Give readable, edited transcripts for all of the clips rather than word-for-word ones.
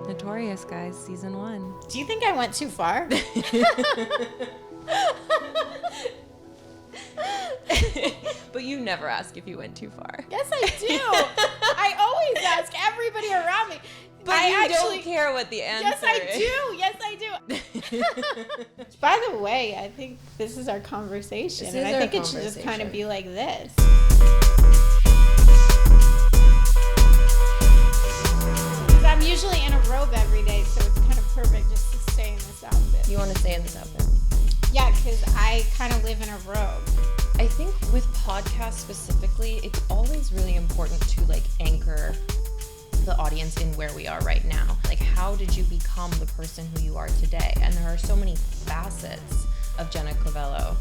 Nateurious, guys, season 1. Do you think I went too far? But you never ask if you went too far. Yes, I do. I always ask everybody around me. But you don't care what the answer is. Yes, I do. By the way, I think this is our conversation. And I think it should just kind of be like this. Because I'm usually in a robe every day, so it's kind of perfect just to stay in this outfit. You want to stay in this outfit? Yeah, because I kind of live in a robe. I think with podcasts specifically, it's always really important to anchor the audience in where we are right now. How did you become the person who you are today? And there are so many facets of Jena Covello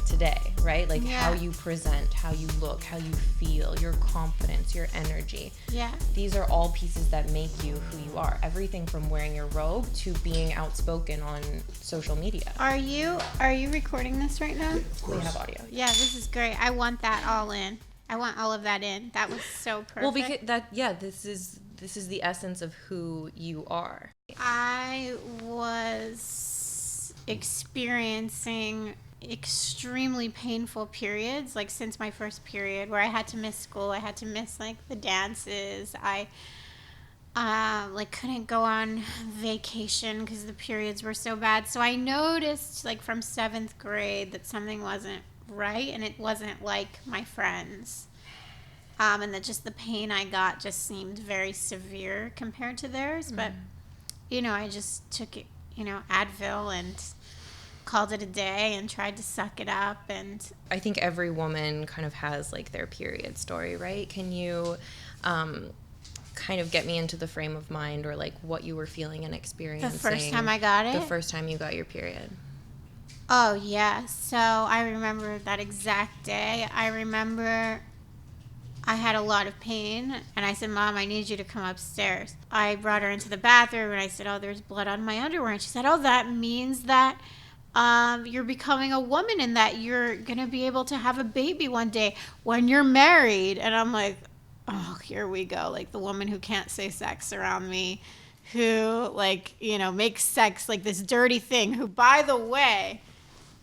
today, right? How you present, how you look, how you feel, your confidence, your energy. Yeah. These are all pieces that make you who you are. Everything from wearing your robe to being outspoken on social media. Are you recording this right now? We have audio. Yeah, this is great. I want that all in. I want all of that in. That was so perfect. Well, because this is the essence of who you are. I was experiencing extremely painful periods, since my first period, where I had to miss school. I had to miss the dances. I couldn't go on vacation because the periods were so bad. So I noticed from 7th grade that something wasn't right, and it wasn't like my friends. And that just the pain I got just seemed very severe compared to theirs. But, I just took it, Advil and called it a day and tried to suck it up. And I think every woman kind of has their period story, right? Can you kind of get me into the frame of mind or what you were feeling and experiencing? The first time I got it? The first time you got your period. Oh, yeah. So I remember that exact day. I remember I had a lot of pain, and I said, Mom, I need you to come upstairs. I brought her into the bathroom, and I said, oh, there's blood on my underwear. And she said, oh, that means that you're becoming a woman and that you're going to be able to have a baby one day when you're married. And I'm like, oh, here we go. The woman who can't say sex around me, who, makes sex this dirty thing, who, by the way,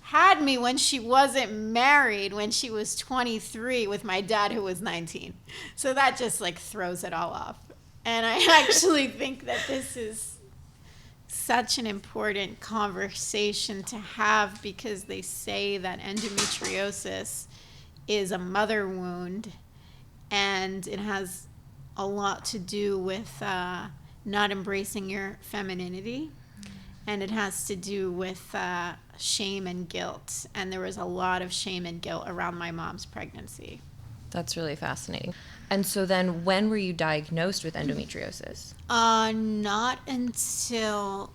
had me when she wasn't married, when she was 23 with my dad who was 19. So that just throws it all off. And I actually think that this is such an important conversation to have, because they say that endometriosis is a mother wound, and it has a lot to do with not embracing your femininity. And it has to do with shame and guilt. And there was a lot of shame and guilt around my mom's pregnancy. That's really fascinating. And so then when were you diagnosed with endometriosis? Not until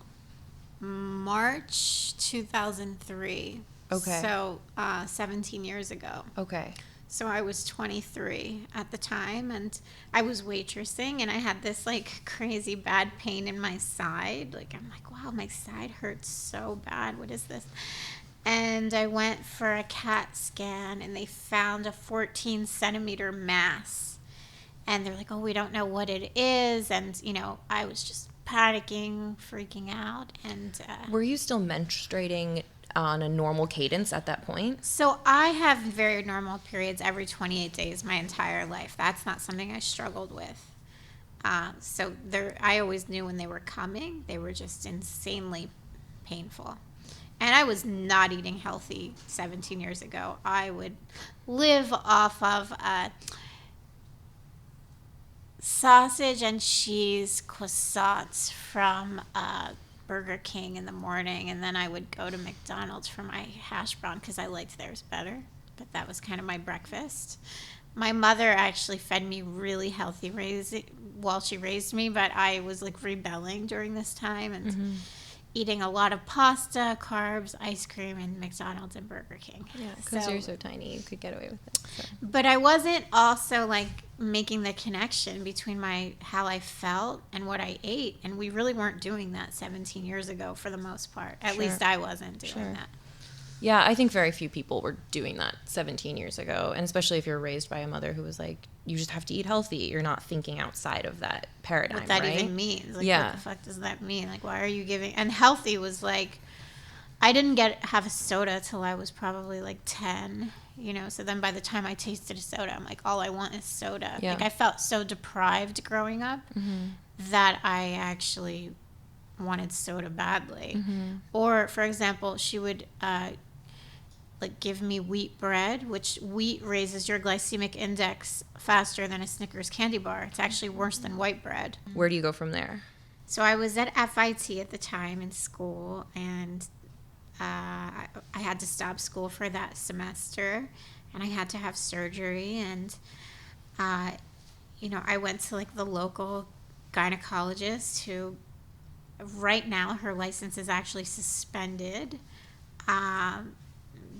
March 2003. Okay. So 17 years ago. Okay. So I was 23 at the time, and I was waitressing, and I had this crazy bad pain in my side. I'm wow, my side hurts so bad. What is this? And I went for a CAT scan, and they found a 14 centimeter mass. And they're oh, we don't know what it is. And, I was just panicking, freaking out. And were you still menstruating on a normal cadence at that point? So I have very normal periods every 28 days my entire life. That's not something I struggled with. So I always knew when they were coming. They were just insanely painful. And I was not eating healthy 17 years ago. I would live off of sausage and cheese croissants from Burger King in the morning, and then I would go to McDonald's for my hash brown because I liked theirs better. But that was kind of my breakfast. My mother actually fed me really healthy while she raised me, but I was rebelling during this time and eating a lot of pasta, carbs, ice cream, and McDonald's and Burger King. Yeah, because you're so tiny, you could get away with it. So. But I wasn't also making the connection between how I felt and what I ate, and we really weren't doing that 17 years ago for the most part. At least I wasn't doing that. Yeah, I think very few people were doing that 17 years ago. And especially if you're raised by a mother who was like, you just have to eat healthy. You're not thinking outside of that paradigm, what that right? even means. Like, Yeah. what the fuck does that mean? Like, why are you giving? And healthy was like, I didn't have a soda till I was probably like 10, you know. So then by the time I tasted a soda, I'm like, all I want is soda. Yeah. Like, I felt so deprived growing up that I actually wanted soda badly. Or, for example, she would like give me wheat bread, which wheat raises your glycemic index faster than a Snickers candy bar. It's actually worse than white bread. Where do you go from there? So I was at FIT at the time in school, and I had to stop school for that semester, and I had to have surgery, and you know, I went to like the local gynecologist who right now her license is actually suspended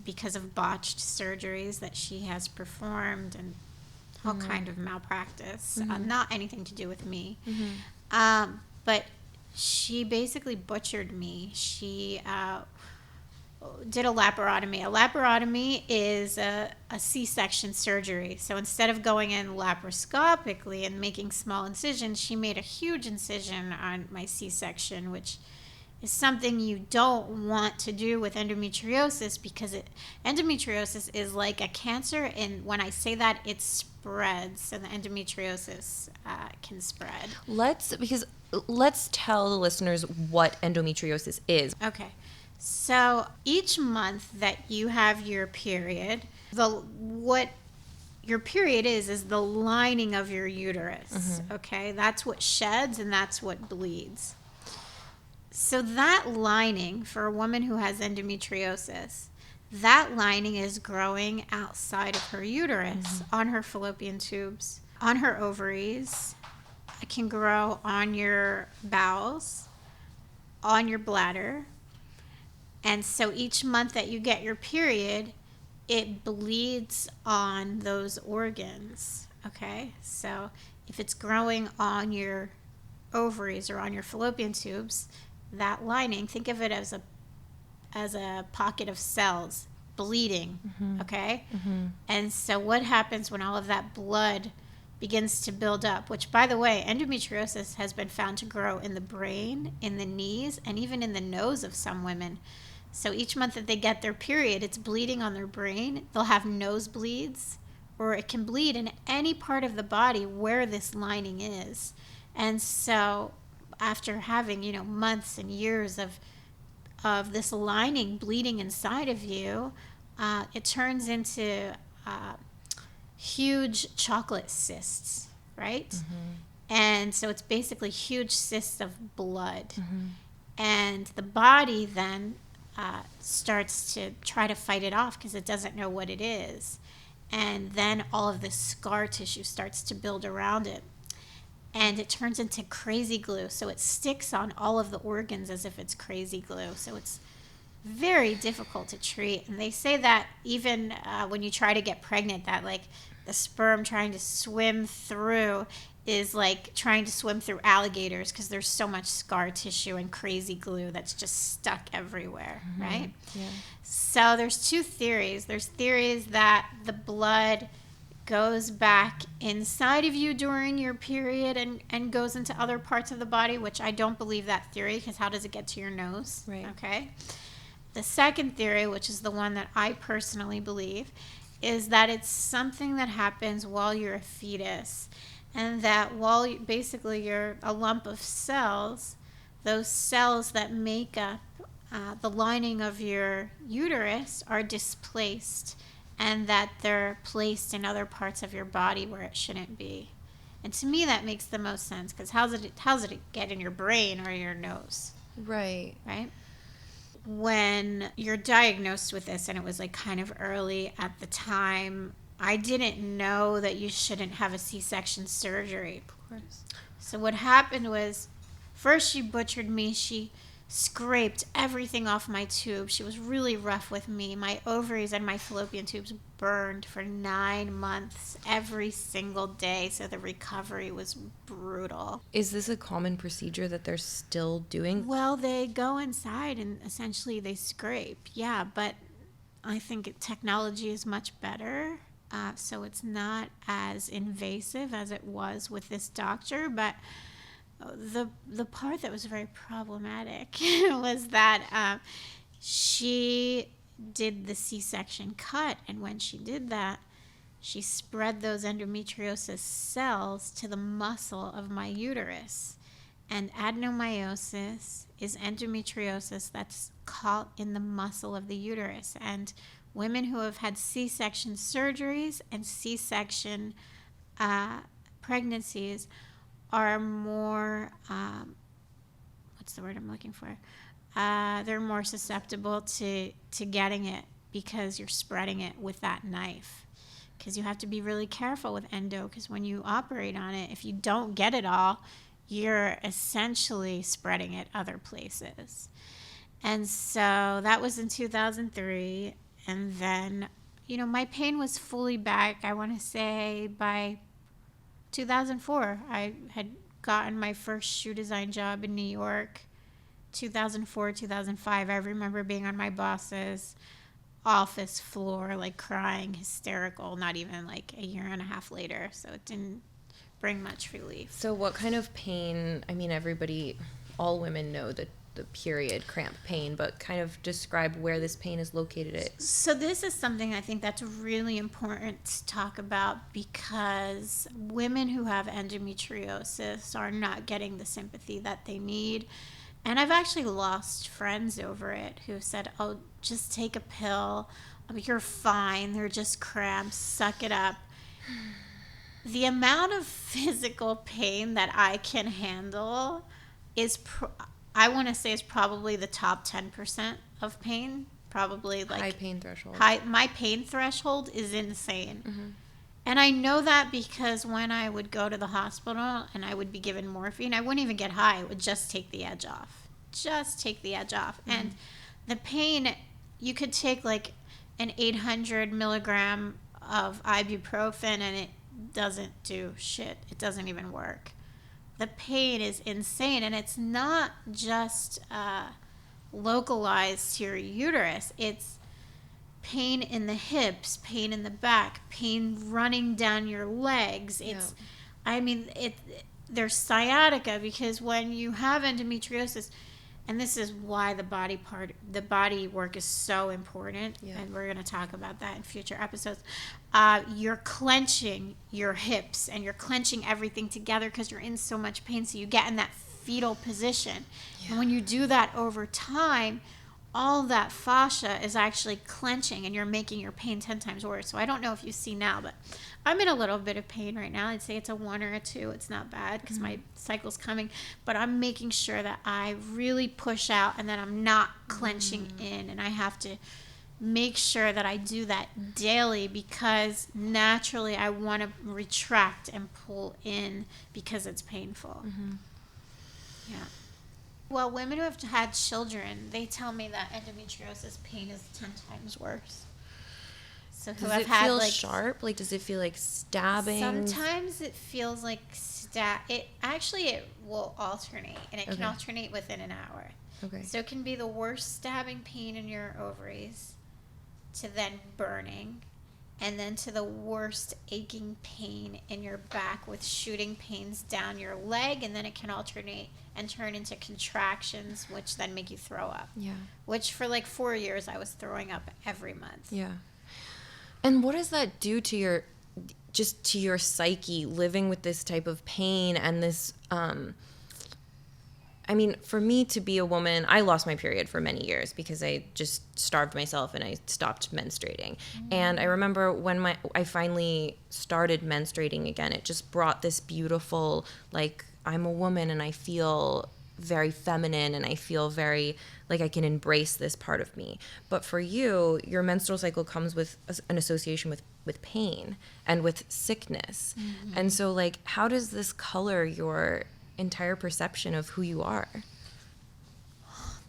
because of botched surgeries that she has performed and all kind of malpractice. Not anything to do with me. But she basically butchered me. She did a laparotomy. A laparotomy is a C-section surgery. So instead of going in laparoscopically and making small incisions, she made a huge incision on my C-section, which is something you don't want to do with endometriosis, because endometriosis is like a cancer, and when I say that, it spreads. So the endometriosis can spread. Let's tell the listeners what endometriosis is. Okay. So each month that you have your period, what your period is the lining of your uterus. Okay? That's what sheds and that's what bleeds. So that lining, for a woman who has endometriosis, that lining is growing outside of her uterus, on her fallopian tubes, on her ovaries. It can grow on your bowels, on your bladder. And so each month that you get your period, it bleeds on those organs, okay? So if it's growing on your ovaries or on your fallopian tubes, that lining, think of it as a pocket of cells bleeding, okay? And so what happens when all of that blood begins to build up, which, by the way, endometriosis has been found to grow in the brain, in the knees, and even in the nose of some women. So each month that they get their period, it's bleeding on their brain. They'll have nosebleeds, or it can bleed in any part of the body where this lining is. And so after having, you know, months and years of this lining bleeding inside of you, it turns into huge chocolate cysts, right? And so it's basically huge cysts of blood. And the body then starts to try to fight it off because it doesn't know what it is. And then all of this scar tissue starts to build around it. And it turns into crazy glue. So it sticks on all of the organs as if it's crazy glue. So it's very difficult to treat. And they say that even when you try to get pregnant, that like the sperm trying to swim through is like trying to swim through alligators, because there's so much scar tissue and crazy glue that's just stuck everywhere, right? Yeah. So there's two theories. There's theories that the blood goes back inside of you during your period and goes into other parts of the body, which I don't believe that theory, because how does it get to your nose? Right. Okay. The second theory, which is the one that I personally believe, is that it's something that happens while you're a fetus, and that while basically you're a lump of cells, those cells that make up the lining of your uterus are displaced, and that they're placed in other parts of your body where it shouldn't be. And to me, that makes the most sense, because how's it get in your brain or your nose? Right. Right? When you're diagnosed with this, and it was like kind of early at the time, I didn't know that you shouldn't have a C-section surgery. Of course. So what happened was, first she butchered me. She scraped everything off my tube. She was really rough with me. My ovaries and my fallopian tubes burned for 9 months every single day, so the recovery was brutal. Is this a common procedure that they're still doing? Well, they go inside and essentially they scrape, yeah, but I think technology is much better. So it's not as invasive as it was with this doctor. But the part that was very problematic was that she did the C-section cut. And when she did that, she spread those endometriosis cells to the muscle of my uterus. And adenomyosis is endometriosis that's caught in the muscle of the uterus. And women who have had C-section surgeries and C-section pregnancies are more, what's the word I'm looking for? They're more susceptible to getting it because you're spreading it with that knife. Because you have to be really careful with endo, because when you operate on it, if you don't get it all, you're essentially spreading it other places. And so that was in 2003. And then, my pain was fully back, I want to say, by 2004. I had gotten my first shoe design job in New York. 2004, 2005, I remember being on my boss's office floor, like crying, hysterical, not even like a year and a half later. So it didn't bring much relief. So what kind of pain, all women know the period cramp pain, but kind of describe where this pain is located at. So this is something I think that's really important to talk about, because women who have endometriosis are not getting the sympathy that they need. And I've actually lost friends over it who said, oh, just take a pill. You're fine. They're just cramps. Suck it up. The amount of physical pain that I can handle is, I want to say, is probably the top 10% of pain. Probably like high pain threshold. My pain threshold is insane. Mm-hmm. And I know that because when I would go to the hospital and I would be given morphine, I wouldn't even get high. It would just take the edge off. Mm-hmm. And the pain, you could take like an 800 milligram of ibuprofen and it doesn't do shit. It doesn't even work. The pain is insane. And it's not just localized to your uterus. It's pain in the hips, pain in the back, pain running down your legs. There's sciatica, because when you have endometriosis, and this is why the body work is so important, and we're going to talk about that in future episodes. You're clenching your hips and you're clenching everything together because you're in so much pain, so you get in that fetal position. Yeah. And when you do that over time, all that fascia is actually clenching and you're making your pain 10 times worse. So I don't know if you see now, but I'm in a little bit of pain right now. I'd say it's a 1 or a 2. It's not bad because my cycle's coming, but I'm making sure that I really push out and that I'm not clenching in, and I have to make sure that I do that daily because naturally I want to retract and pull in because it's painful. Mm-hmm. Yeah. Well, women who have had children, they tell me that endometriosis pain is 10 times worse. So does it feel sharp? Like, does it feel like stabbing? Sometimes it feels like it will alternate, and it can alternate within an hour. Okay. So it can be the worst stabbing pain in your ovaries, to then burning, and then to the worst aching pain in your back with shooting pains down your leg, and then it can alternate and turn into contractions, which then make you throw up. Yeah. Which for like 4 years I was throwing up every month. Yeah. And what does that do to your psyche, living with this type of pain and this, for me to be a woman, I lost my period for many years because I just starved myself and I stopped menstruating. Mm-hmm. And I remember when I finally started menstruating again, it just brought this beautiful, like, I'm a woman and I feel very feminine and I feel very like I can embrace this part of me. But for you, your menstrual cycle comes with an association with pain and with sickness. Mm-hmm. And so, like, how does this color your entire perception of who you are?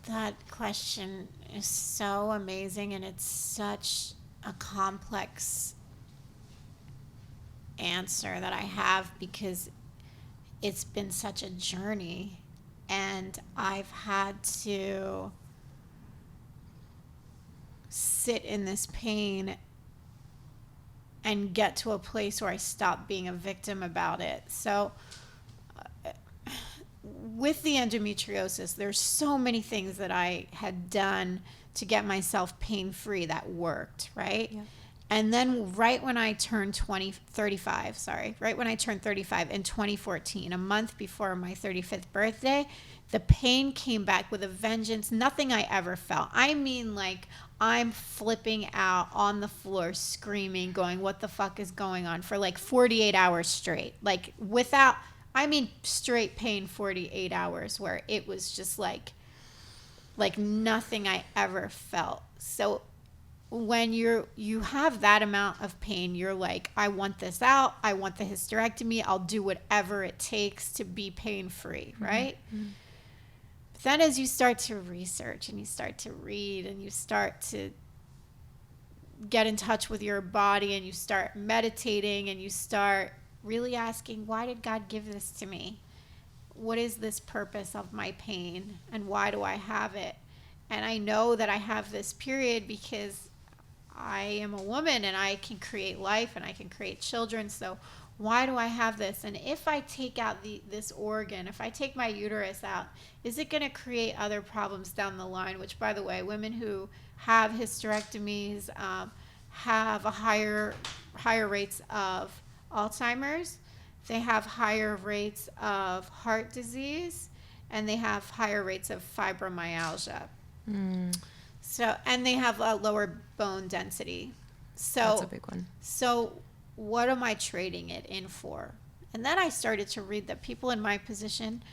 That question is so amazing, and it's such a complex answer that I have because it's been such a journey, and I've had to sit in this pain and get to a place where I stop being a victim about it. So with the endometriosis, there's so many things that I had done to get myself pain-free that worked, right? Yeah. And then right when I turned 35 in 2014, a month before my 35th birthday, the pain came back with a vengeance, nothing I ever felt. I mean, like, I'm flipping out on the floor, screaming, going, what the fuck is going on, for like 48 hours straight. Like, without, I mean, straight pain 48 hours, where it was just like nothing I ever felt. So when you have that amount of pain, you're like, I want this out. I want the hysterectomy. I'll do whatever it takes to be pain-free, right? Mm-hmm. But then as you start to research and you start to read and you start to get in touch with your body and you start meditating and you start really asking, why did God give this to me? What is this purpose of my pain and why do I have it? And I know that I have this period because I am a woman and I can create life and I can create children. So why do I have this? And if I take out this organ, if I take my uterus out, is it going to create other problems down the line? Which, by the way, women who have hysterectomies have a higher rates of Alzheimer's. They have higher rates of heart disease, and they have higher rates of fibromyalgia. Mm. So, and they have a lower bone density. So that's a big one. So what am I trading it in for? And then I started to read that people in my position,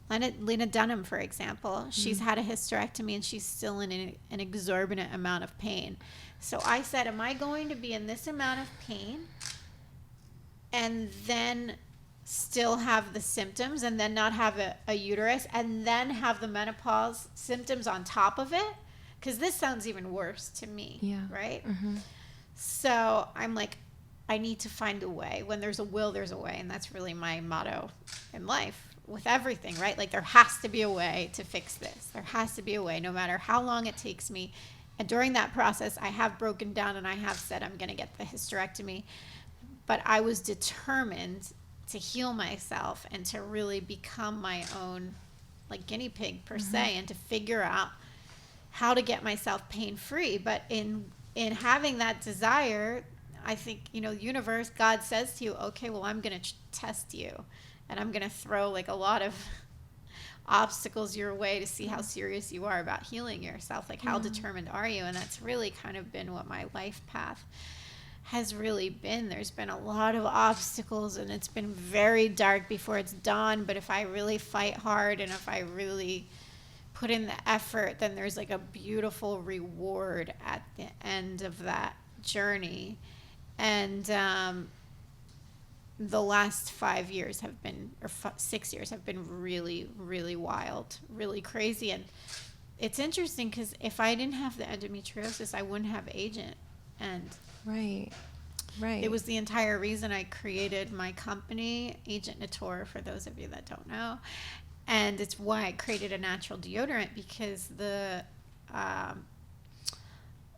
Lena Dunham, for example, she's had a hysterectomy and she's still in an exorbitant amount of pain. So I said, am I going to be in this amount of pain and then still have the symptoms and then not have a uterus and then have the menopause symptoms on top of it? Because this sounds even worse to me, right? Mm-hmm. So I'm like, I need to find a way. When there's a will, there's a way. And that's really my motto in life with everything, right? Like, there has to be a way to fix this. There has to be a way, no matter how long it takes me. And during that process, I have broken down and I have said I'm going to get the hysterectomy. But I was determined to heal myself and to really become my own, like, guinea pig per se, and to figure out how to get myself pain-free. But in having that desire, I think, universe, God says to you, okay, well, I'm going to test you. And I'm going to throw, like, a lot of obstacles your way to see how serious you are about healing yourself. Like, how determined are you? And that's really kind of been what my life path has really been. There's been a lot of obstacles, and it's been very dark before it's dawn. But if I really fight hard and if I really put in the effort, then there's like a beautiful reward at the end of that journey. And the last 5 years have been, or 6 years have been really, really wild, really crazy. And it's interesting because if I didn't have the endometriosis, I wouldn't have Agent. And right. It was the entire reason I created my company, Agent Nateur, for those of you that don't know. And it's why I created a natural deodorant, because the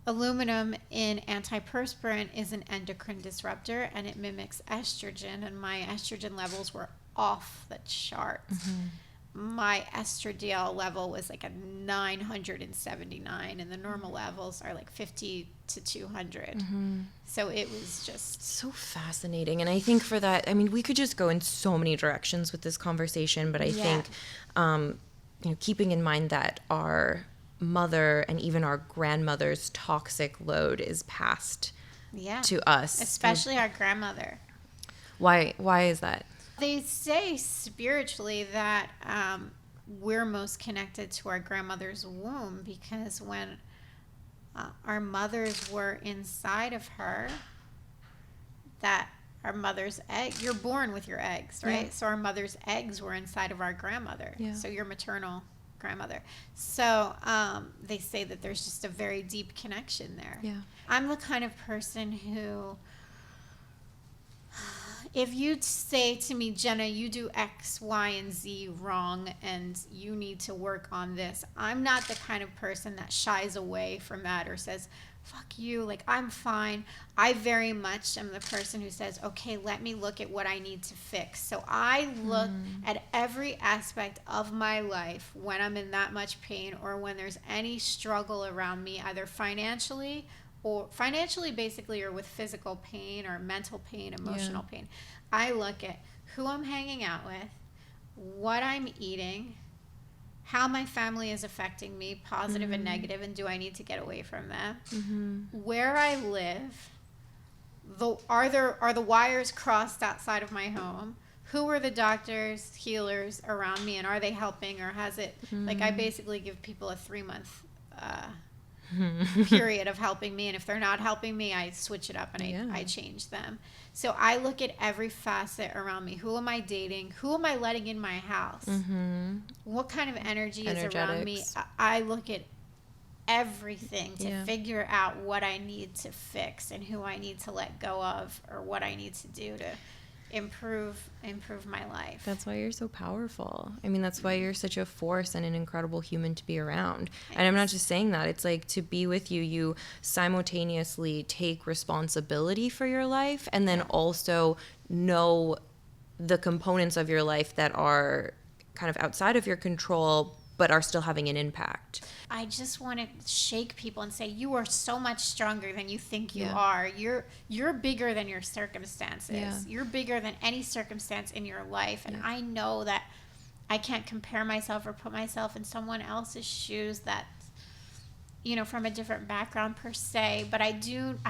aluminum in antiperspirant is an endocrine disruptor, and it mimics estrogen, and my estrogen levels were off the charts. Mm-hmm. My estradiol level was like a 979, and the normal levels are like 50 to 200. Mm-hmm. So it was just so fascinating. And I think for that, I mean, we could just go in so many directions with this conversation, but I think, keeping in mind that our mother and even our grandmother's toxic load is passed to us. Especially our grandmother. Why is that? They say spiritually that we're most connected to our grandmother's womb, because when our mothers were inside of her, that our mother's egg, you're born with your eggs, right? Yeah. So our mother's eggs were inside of our grandmother. Yeah. So your maternal grandmother. So they say that there's just a very deep connection there. Yeah. I'm the kind of person who if you'd say to me, Jenna, you do X, Y, and Z wrong, and you need to work on this, I'm not the kind of person that shies away from that or says, fuck you, like, I'm fine. I very much am the person who says, okay, let me look at what I need to fix. So I look at every aspect of my life when I'm in that much pain or when there's any struggle around me, either financially basically, or with physical pain or mental pain, emotional pain. I look at who I'm hanging out with, what I'm eating, how my family is affecting me, positive and negative, and do I need to get away from them? Where I live, are the wires crossed outside of my home? Who are the doctors, healers around me, and are they helping, or has it, like, I basically give people a 3-month period of helping me, and if they're not helping me, I switch it up and I change them. So I look at every facet around me. Who am I dating? Who am I letting in my house? What kind of energy is around me? I look at everything to figure out what I need to fix and who I need to let go of, or what I need to do to improve my life. That's why you're so powerful. I mean, that's why you're such a force and an incredible human to be around. And I'm not just saying that. It's like, to be with you, you simultaneously take responsibility for your life and then also know the components of your life that are kind of outside of your control but are still having an impact. I just want to shake people and say, you are so much stronger than you think you are. You're bigger than your circumstances. You're bigger than any circumstance in your life. And I know that I can't compare myself or put myself in someone else's shoes that, you know, from a different background per se, but I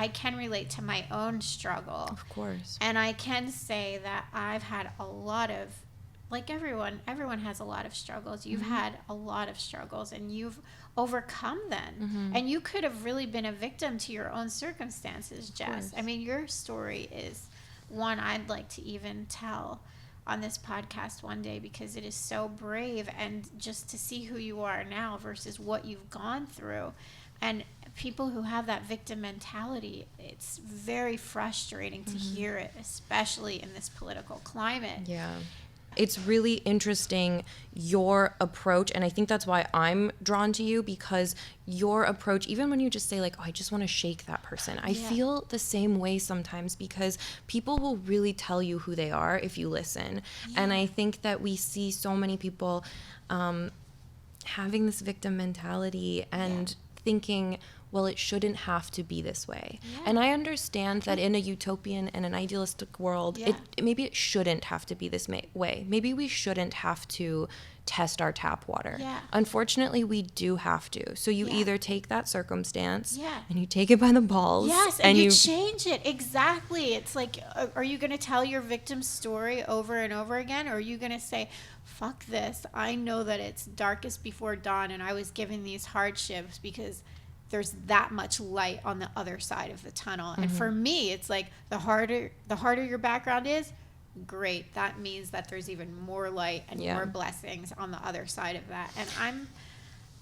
can relate to my own struggle. Of course. And I can say that I've had a lot of, like everyone has a lot of struggles. You've had a lot of struggles and you've overcome them. And you could have really been a victim to your own circumstances, Jess. I mean, your story is one I'd like to even tell on this podcast one day, because it is so brave, and just to see who you are now versus what you've gone through. And people who have that victim mentality, it's very frustrating to hear it, especially in this political climate. Yeah. It's really interesting, your approach, and I think that's why I'm drawn to you, because your approach, even when you just say like, oh, I just want to shake that person, I feel the same way sometimes, because people will really tell you who they are if you listen. And I think that we see so many people having this victim mentality and thinking, well, it shouldn't have to be this way. And I understand that in a utopian and an idealistic world, maybe it shouldn't have to be this way. Maybe we shouldn't have to test our tap water. Unfortunately, we do have to. So you either take that circumstance and you take it by the balls. And you change it. Exactly. It's like, are you going to tell your victim story over and over again? Or are you going to say, fuck this, I know that it's darkest before dawn and I was given these hardships because there's that much light on the other side of the tunnel. And for me, it's like the harder your background is, great. That means that there's even more light and more blessings on the other side of that. And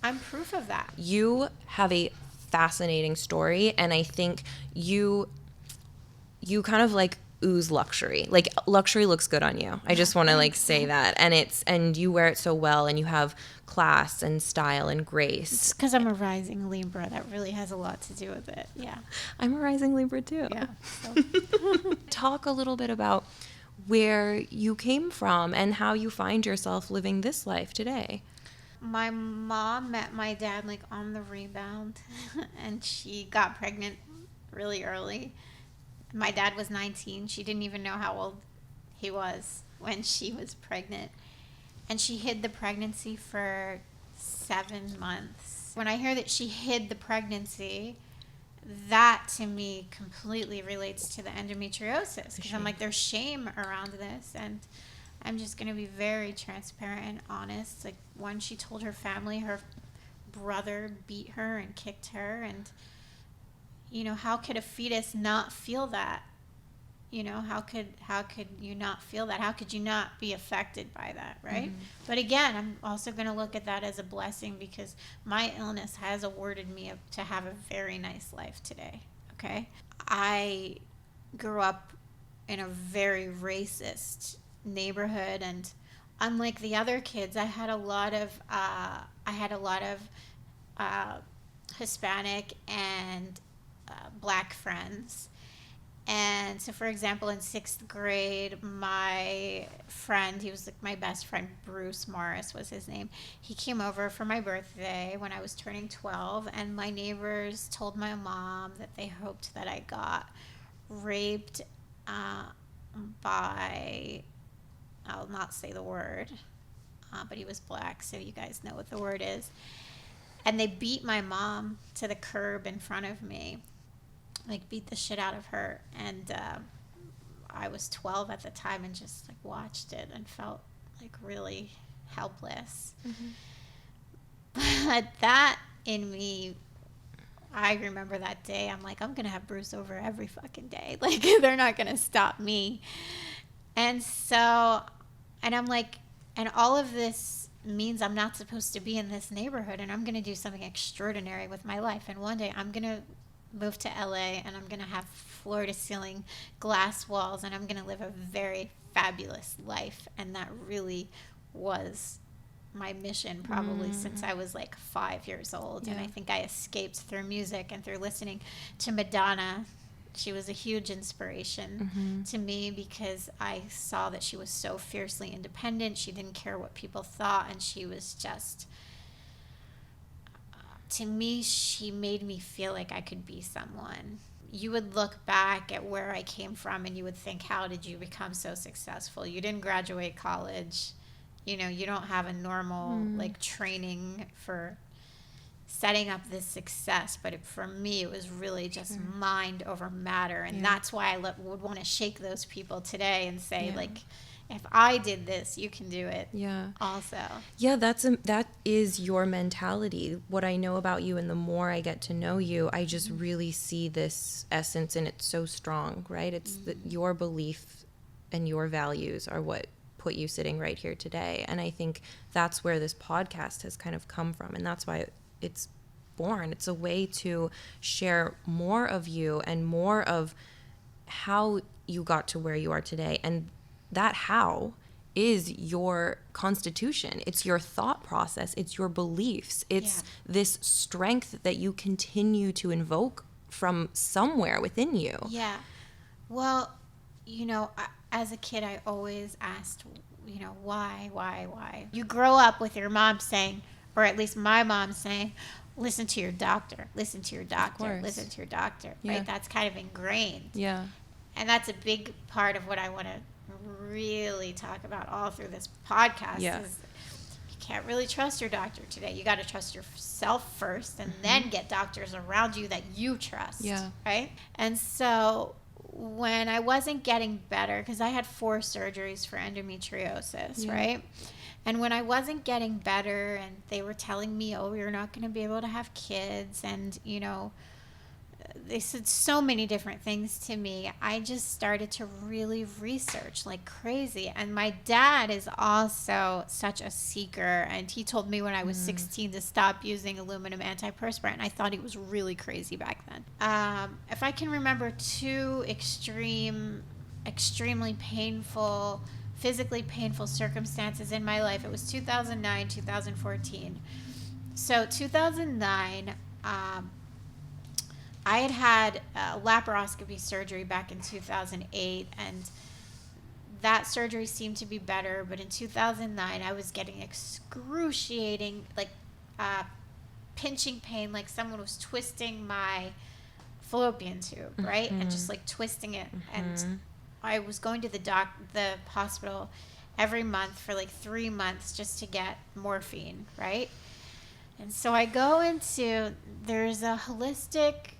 I'm proof of that. You have a fascinating story, and I think you kind of like ooze luxury. Like, luxury looks good on you. I just want to like say that. And you wear it so well, and you have class and style and grace. It's because I'm a rising Libra. That really has a lot to do with it. Yeah. I'm a rising Libra too. Yeah. So. Talk a little bit about where you came from and how you find yourself living this life today. My mom met my dad like on the rebound, and she got pregnant really early. My dad was 19. She didn't even know how old he was when she was pregnant. And she hid the pregnancy for 7 months. When I hear that she hid the pregnancy, that to me completely relates to the endometriosis. Because I'm like, there's shame around this. And I'm just going to be very transparent and honest. Like, when she told her family, her brother beat her and kicked her. And, you know, how could a fetus not feel that? You know, how could you not feel that? How could you not be affected by that, right? But again, I'm also going to look at that as a blessing, because my illness has awarded me to have a very nice life today, okay? I grew up in a very racist neighborhood, and unlike the other kids, I had a lot of Hispanic and Black friends. And so, for example, in 6th grade, my friend, he was like my best friend, Bruce Morris was his name. He came over for my birthday when I was turning 12, and my neighbors told my mom that they hoped that I got raped by, I'll not say the word, but he was Black, so you guys know what the word is. And they beat my mom to the curb in front of me. Like, beat the shit out of her. And I was 12 at the time and just, like, watched it and felt, like, really helpless. But that in me, I remember that day. I'm like, I'm going to have Bruce over every fucking day. Like, they're not going to stop me. And so, and I'm like, and all of this means I'm not supposed to be in this neighborhood, and I'm going to do something extraordinary with my life. And one day I'm going to move to LA, and I'm going to have floor-to-ceiling glass walls, and I'm going to live a very fabulous life. And that really was my mission probably since I was like 5 years old. And I think I escaped through music and through listening to Madonna. She was a huge inspiration to me because I saw that she was so fiercely independent. She didn't care what people thought, and she was just, to me, she made me feel like I could be someone. You would look back at where I came from and you would think, how did you become so successful? You didn't graduate college. You know, you don't have a normal like training for setting up this success. But for me, it was really just mind over matter. And that's why I would want to shake those people today and say, like, if I did this, you can do it also. Yeah, that is your mentality. What I know about you, and the more I get to know you, I just really see this essence, and it's so strong, right? It's your belief and your values are what put you sitting right here today. And I think that's where this podcast has kind of come from, and that's why it's born. It's a way to share more of you and more of how you got to where you are today. And that how is your constitution. It's your thought process. It's your beliefs. It's this strength that you continue to invoke from somewhere within you. Yeah. Well, you know, as a kid, I always asked, you know, why? You grow up with your mom saying, or at least my mom saying, listen to your doctor, listen to your doctor, listen to your doctor, right? That's kind of ingrained. Yeah. And that's a big part of what I want to really talk about all through this podcast is you can't really trust your doctor today. You got to trust yourself first and then get doctors around you that you trust, right? And so when I wasn't getting better, because I had 4 surgeries for endometriosis, right? And when I wasn't getting better and they were telling me, oh, you're not going to be able to have kids, and, you know, they said so many different things to me, I just started to really research like crazy. And my dad is also such a seeker, and he told me when I was 16 to stop using aluminum antiperspirant. And I thought he was really crazy back then. If I can remember 2 extremely painful, physically painful circumstances in my life, it was 2009, 2014. So 2009, I had laparoscopy surgery back in 2008, and that surgery seemed to be better. But in 2009, I was getting excruciating, like pinching pain, like someone was twisting my fallopian tube, right? And just like twisting it. And I was going to the hospital every month for like 3 months just to get morphine, right? And so I go into, there's a holistic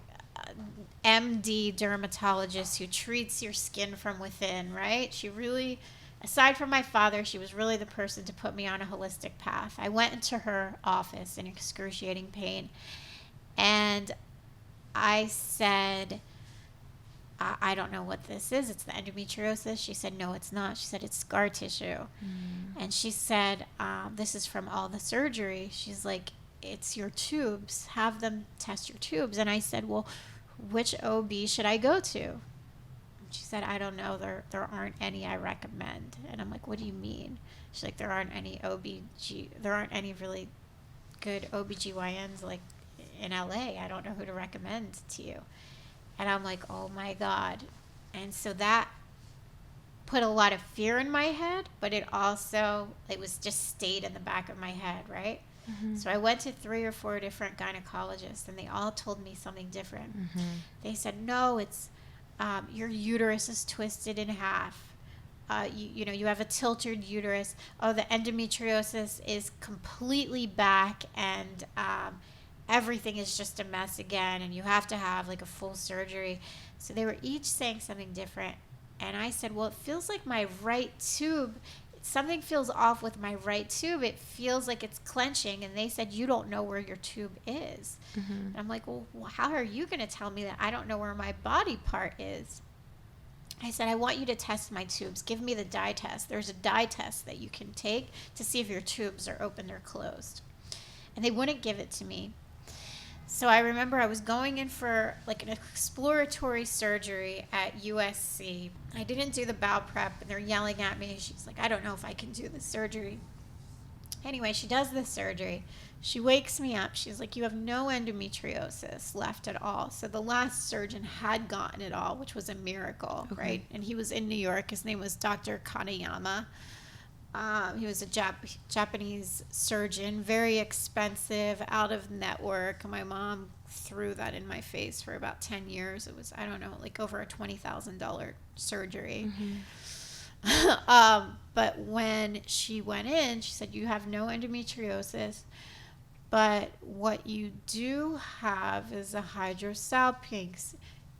MD dermatologist who treats your skin from within, right? She really, aside from my father, she was really the person to put me on a holistic path. I went into her office in excruciating pain, and I said, I don't know what this is. It's the endometriosis. She said, no, it's not. She said, it's scar tissue. And she said, this is from all the surgery. She's like, it's your tubes. Have them test your tubes. And I said, well, which OB should I go to? She said, I don't know. There aren't any I recommend. And I'm like, what do you mean? She's like, there aren't any really good OBGYNs like in LA. I don't know who to recommend to you. And I'm like, oh my God. And so that put a lot of fear in my head, but it was just stayed in the back of my head, right? Mm-hmm. So I went to 3 or 4 different gynecologists, and they all told me something different. Mm-hmm. They said, no, it's your uterus is twisted in half. You have a tilted uterus. Oh, the endometriosis is completely back, and everything is just a mess again, and you have to have like a full surgery. So they were each saying something different. And I said, well, it feels like my right tube, something feels off with my right tube. It feels like it's clenching. And they said, you don't know where your tube is. Mm-hmm. And I'm like, well, how are you going to tell me that I don't know where my body part is? I said, I want you to test my tubes. Give me the dye test. There's a dye test that you can take to see if your tubes are open or closed. And they wouldn't give it to me. So I remember I was going in for like an exploratory surgery at USC. I didn't do the bowel prep, and they're yelling at me. She's like, I don't know if I can do the surgery. Anyway, she does the surgery. She wakes me up. She's like, you have no endometriosis left at all. So the last surgeon had gotten it all, which was a miracle, okay. Right? And he was in New York. His name was Dr. Kanayama. He was a Japanese surgeon, very expensive, out of network. My mom threw that in my face for about 10 years. It was, I don't know, like over a $20,000 surgery. Mm-hmm. But when she went in, she said, you have no endometriosis, but what you do have is a hydrosalpinx.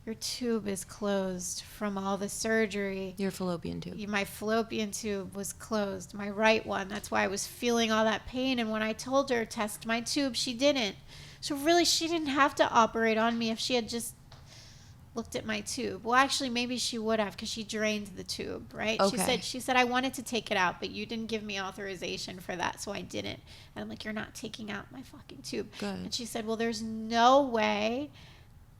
Your tube is closed from all the surgery. Your fallopian tube. My fallopian tube was closed, my right one. That's why I was feeling all that pain. And when I told her test my tube, she didn't. So really, she didn't have to operate on me if she had just looked at my tube. Well, actually, maybe she would have, because she drained the tube, right? Okay. She said, I wanted to take it out, but you didn't give me authorization for that, so I didn't. And I'm like, you're not taking out my fucking tube. Good. And she said, well, there's no way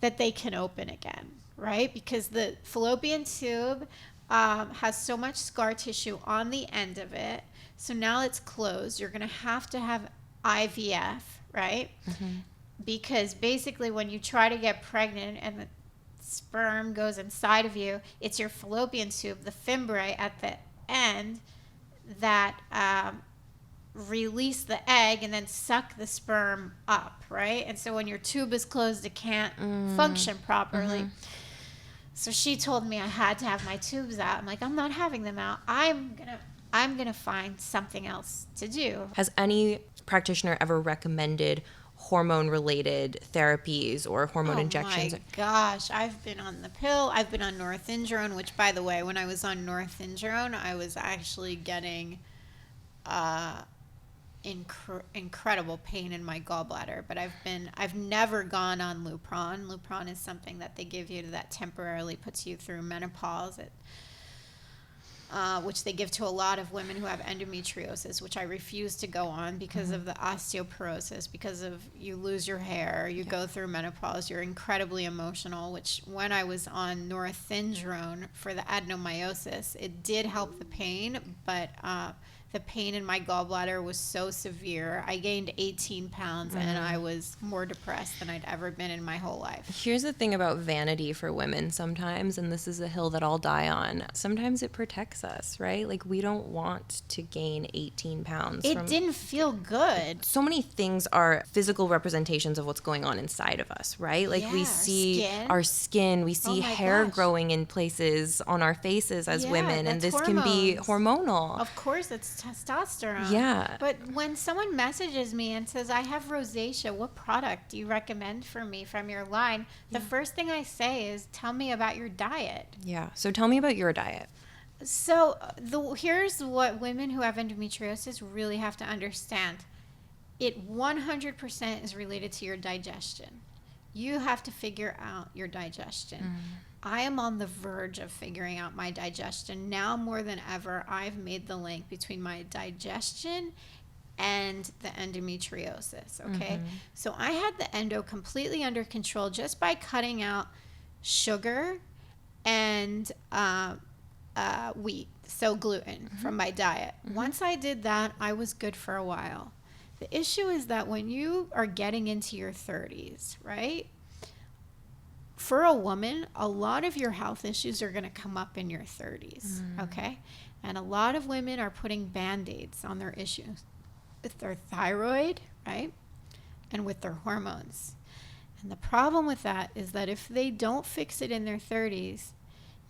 that they can open again, right? Because the fallopian tube has so much scar tissue on the end of it. So now it's closed. You're going to have IVF, right? Mm-hmm. Because basically when you try to get pregnant and the sperm goes inside of you, it's your fallopian tube, the fimbriae at the end, that release the egg and then suck the sperm up, right? And so when your tube is closed, it can't function properly. Mm-hmm. So she told me I had to have my tubes out. I'm like, I'm not having them out. I'm gonna find something else to do. Has any practitioner ever recommended hormone-related therapies or hormone injections? Oh my gosh, I've been on the pill. I've been on norethindrone, which, by the way, when I was on norethindrone, I was actually getting incredible pain in my gallbladder. But I've never gone on Lupron. Lupron is something that they give you that temporarily puts you through menopause. Which they give to a lot of women who have endometriosis, which I refuse to go on because of the osteoporosis, because of you lose your hair, you go through menopause, you're incredibly emotional, which when I was on norethindrone for the adenomyosis, it did help the pain, but the pain in my gallbladder was so severe. I gained 18 pounds and I was more depressed than I'd ever been in my whole life. Here's the thing about vanity for women sometimes, and this is a hill that I'll die on. Sometimes it protects us, right? Like, we don't want to gain 18 pounds. It didn't feel good. So many things are physical representations of what's going on inside of us, right? Like, we see our skin, we see hair growing in places on our faces as women, and this can be hormonal. Of course, it's testosterone. Yeah. But when someone messages me and says, I have rosacea, what product do you recommend for me from your line? The first thing I say is, tell me about your diet. Yeah. So tell me about your diet. So here's what women who have endometriosis really have to understand. It 100% is related to your digestion. You have to figure out your digestion. I am on the verge of figuring out my digestion. Now more than ever, I've made the link between my digestion and the endometriosis, okay? So I had the endo completely under control just by cutting out sugar and wheat, so gluten from my diet. Once I did that, I was good for a while. The issue is that when you are getting into your 30s, right? For a woman, a lot of your health issues are going to come up in your 30s, okay? And a lot of women are putting Band-Aids on their issues with their thyroid, right? And with their hormones. And the problem with that is that if they don't fix it in their 30s,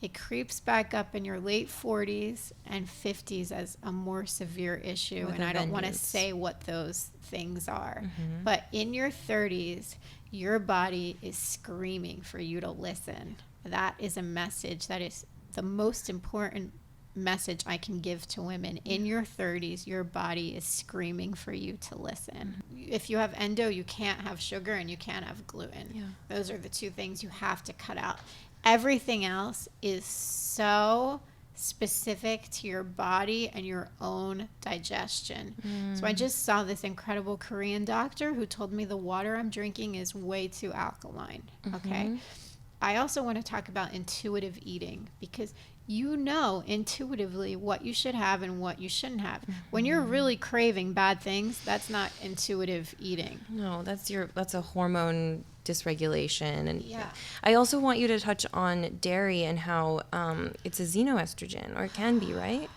it creeps back up in your late 40s and 50s as a more severe issue. And I don't want to say what those things are. But in your 30s, your body is screaming for you to listen. That is a message that is the most important message I can give to women. In your 30s, your body is screaming for you to listen. If you have endo, you can't have sugar and you can't have gluten. Yeah. Those are the two things you have to cut out. Everything else is so specific to your body and your own digestion. So I just saw this incredible Korean doctor who told me the water I'm drinking is way too alkaline. Okay. I also want to talk about intuitive eating, because you know intuitively what you should have and what you shouldn't have. When you're really craving bad things, that's not intuitive eating. No, that's a hormone dysregulation. And I also want you to touch on dairy and how it's a xenoestrogen, or it can be, right?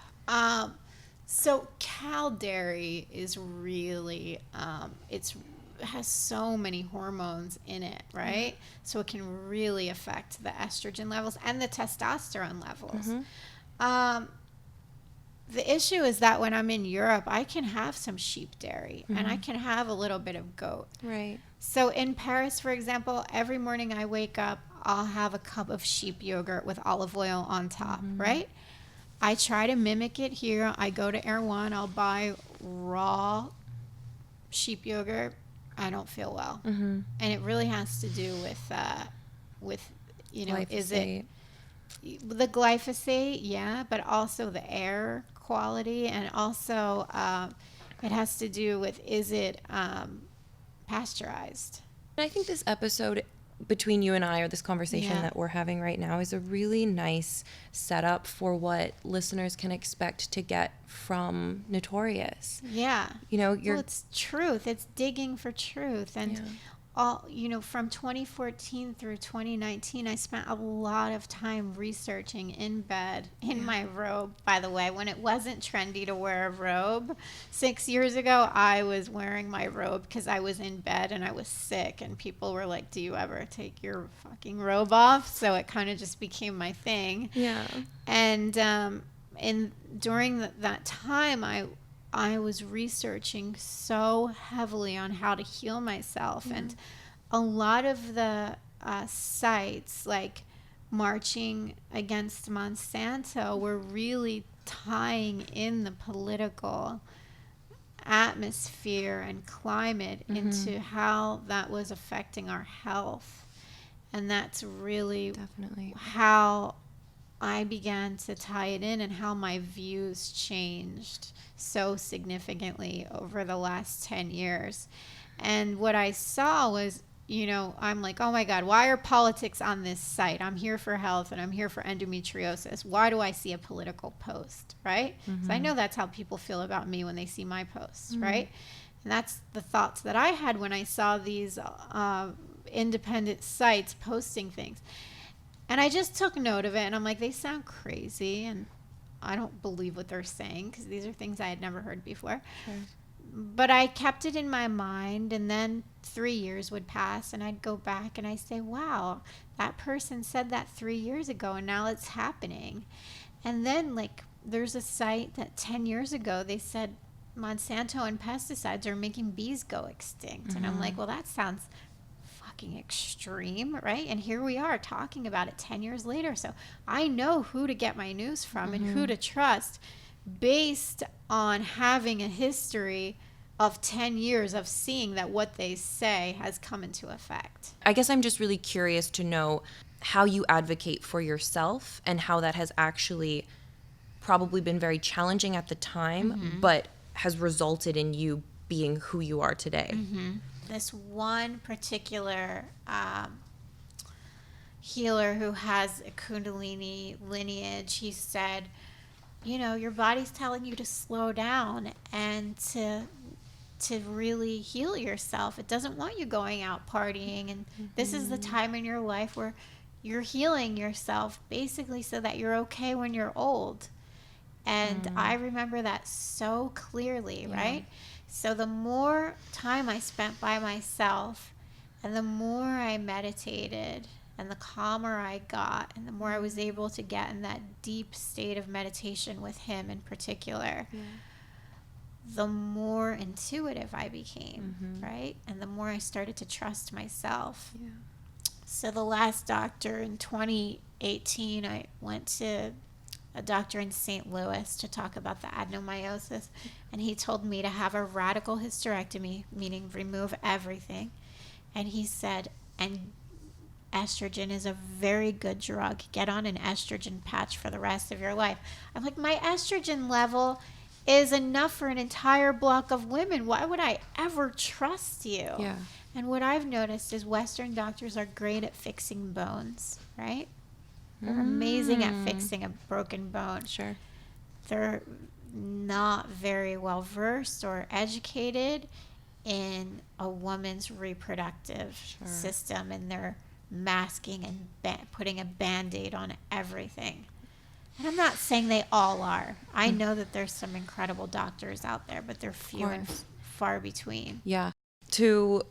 So cow dairy is really it has so many hormones in it, right? So it can really affect the estrogen levels and the testosterone levels. The issue is that when I'm in Europe, I can have some sheep dairy and I can have a little bit of goat. Right. So in Paris, for example, every morning I wake up, I'll have a cup of sheep yogurt with olive oil on top, right? I try to mimic it here. I go to Erewhon, I'll buy raw sheep yogurt. I don't feel well. And it really has to do with you know, glyphosate. Is it the glyphosate? Yeah, but also the air quality, and also it has to do with, is it pasteurized? I think this episode between you and I, or this conversation that we're having right now, is a really nice setup for what listeners can expect to get from Nateurious. Yeah. You know, well, it's truth. It's digging for truth. And all, you know, from 2014 through 2019, I spent a lot of time researching in bed in my robe. By the way, when it wasn't trendy to wear a robe 6 years ago, I was wearing my robe because I was in bed and I was sick, and people were like, do you ever take your fucking robe off? So it kind of just became my thing. Yeah. And during that time, I was researching so heavily on how to heal myself. And a lot of the sites, like marching against Monsanto, were really tying in the political atmosphere and climate into how that was affecting our health. And that's really how I began to tie it in, and how my views changed so significantly over the last 10 years. And what I saw was, you know, I'm like, oh my God, why are politics on this site? I'm here for health and I'm here for endometriosis. Why do I see a political post, right? So I know that's how people feel about me when they see my posts, right? And that's the thoughts that I had when I saw these independent sites posting things. And I just took note of it, and I'm like, they sound crazy, and I don't believe what they're saying, because these are things I had never heard before. Sure. But I kept it in my mind, and then 3 years would pass, and I'd go back and I'd say, wow, that person said that 3 years ago, and now it's happening. And then, like, there's a site that 10 years ago, they said Monsanto and pesticides are making bees go extinct. And I'm like, well, that sounds fucking extreme, right? And here we are talking about it 10 years later. So I know who to get my news from and who to trust, based on having a history of 10 years of seeing that what they say has come into effect. I guess I'm just really curious to know how you advocate for yourself, and how that has actually probably been very challenging at the time, but has resulted in you being who you are today. This one particular healer who has a Kundalini lineage. He said, you know, your body's telling you to slow down and to really heal yourself. It doesn't want you going out partying, and this is the time in your life where you're healing yourself, basically so that you're okay when you're old. And I remember that so clearly, right? So the more time I spent by myself, and the more I meditated, and the calmer I got, and the more I was able to get in that deep state of meditation with him in particular, the more intuitive I became, right? And the more I started to trust myself. Yeah. So the last doctor in 2018, I went to a doctor in St. Louis to talk about the adenomyosis, and he told me to have a radical hysterectomy, meaning remove everything. And he said, and estrogen is a very good drug. Get on an estrogen patch for the rest of your life. I'm like, my estrogen level is enough for an entire block of women. Why would I ever trust you? Yeah. And what I've noticed is Western doctors are great at fixing bones, right? They're amazing at fixing a broken bone. Sure. They're not very well versed or educated in a woman's reproductive system, and they're masking and putting a Band-Aid on everything. And I'm not saying they all are. I know that there's some incredible doctors out there, but they're few and far between. Yeah. To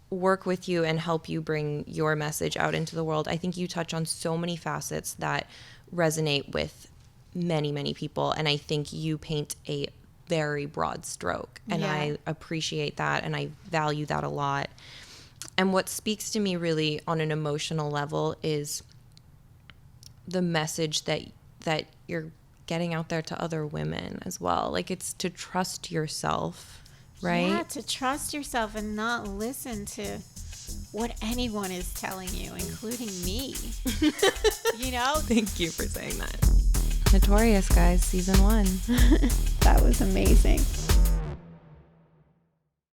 work with you and help you bring your message out into the world, I think you touch on so many facets that resonate with many, many people. And I think you paint a very broad stroke. And I appreciate that, and I value that a lot. And what speaks to me really on an emotional level is the message that you're getting out there to other women as well. Like, it's to trust yourself, right? Yeah, to trust yourself and not listen to what anyone is telling you, including me. You know? Thank you for saying that. Nateurious, guys, season 1. That was amazing.